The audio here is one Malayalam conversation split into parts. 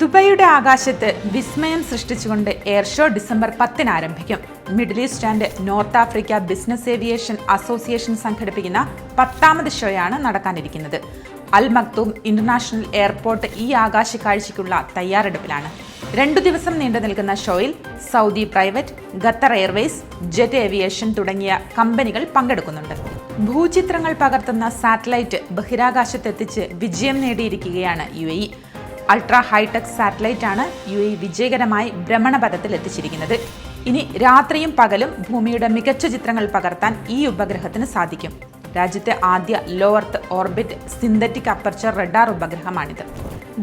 ദുബൈയുടെ ആകാശത്ത് വിസ്മയം സൃഷ്ടിച്ചുകൊണ്ട് എയർ ഷോ ഡിസംബർ 10 ആരംഭിക്കും. Middle east and north Africa business aviation association സംഘടിപ്പിക്കുന്ന 10ാമത് ഷോയാണ് നടക്കാനിരിക്കുന്നത്. അൽ മക്തൂം ഇന്റർനാഷണൽ എയർപോർട്ട് ഈ ആകാശ കാഴ്ചയ്ക്കുള്ള തയ്യാറെടുപ്പിലാണ്. 2 ദിവസം നീണ്ടു നിൽക്കുന്ന ഷോയിൽ Saudi private, Qatar Airways, jet aviation തുടങ്ങിയ കമ്പനികൾ പങ്കെടുക്കുന്നുണ്ട്. ഭൂചിത്രങ്ങൾ പകർത്തുന്ന സാറ്റലൈറ്റ് ബഹിരാകാശത്തെത്തിച്ച് വിജയം നേടിയിരിക്കുകയാണ് UAE. അൾട്രാ ഹൈടെക് സാറ്റലൈറ്റ് ആണ് UAE വിജയകരമായി ഭ്രമണപഥത്തിൽ എത്തിച്ചിരിക്കുന്നത്. ഇനി രാത്രിയും പകലും ഭൂമിയുടെ മികച്ച ചിത്രങ്ങൾ പകർത്താൻ ഈ ഉപഗ്രഹത്തിന് സാധിക്കും. രാജ്യത്തെ ആദ്യ low earth orbit synthetic aperture radar ഉപഗ്രഹമാണിത്.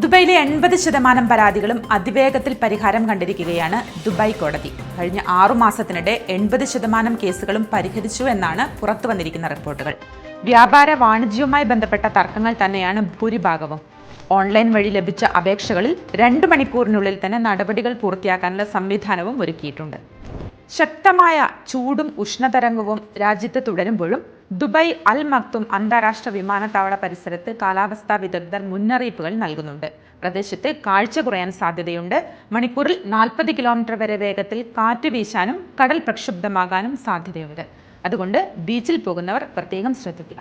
ദുബൈയിലെ 80% പരാതികളും അതിവേഗത്തിൽ പരിഹാരം കണ്ടിരിക്കുകയാണ് ദുബായ് കോടതി. കഴിഞ്ഞ 6 മാസത്തിനിടെ 80% കേസുകളും പരിഹരിച്ചു എന്നാണ് പുറത്തു വന്നിരിക്കുന്ന റിപ്പോർട്ടുകൾ. വ്യാപാര വാണിജ്യവുമായി ബന്ധപ്പെട്ട തർക്കങ്ങൾ തന്നെയാണ് ഭൂരിഭാഗവും. ഓൺലൈൻ വഴി ലഭിച്ച അപേക്ഷകളിൽ 2 മണിക്കൂറിനുള്ളിൽ തന്നെ നടപടികൾ പൂർത്തിയാക്കാനുള്ള സംവിധാനവും ഒരുക്കിയിട്ടുണ്ട്. ശക്തമായ ചൂടും ഉഷ്ണതരംഗവും രാജ്യത്ത് തുടരുമ്പോഴും ദുബായ് അൽ മക്തൂം അന്താരാഷ്ട്ര വിമാനത്താവള പരിസരത്ത് കാലാവസ്ഥാ വിദഗ്ധർ മുന്നറിയിപ്പുകൾ നൽകുന്നുണ്ട്. പ്രദേശത്ത് കാഴ്ച കുറയാൻ സാധ്യതയുണ്ട്. മണിക്കൂറിൽ 40 കിലോമീറ്റർ വരെ വേഗത്തിൽ കാറ്റ് വീശാനും കടൽ പ്രക്ഷുബ്ധമാകാനും സാധ്യതയുണ്ട്. അതുകൊണ്ട് ബീച്ചിൽ പോകുന്നവർ പ്രത്യേകം ശ്രദ്ധിക്കുക.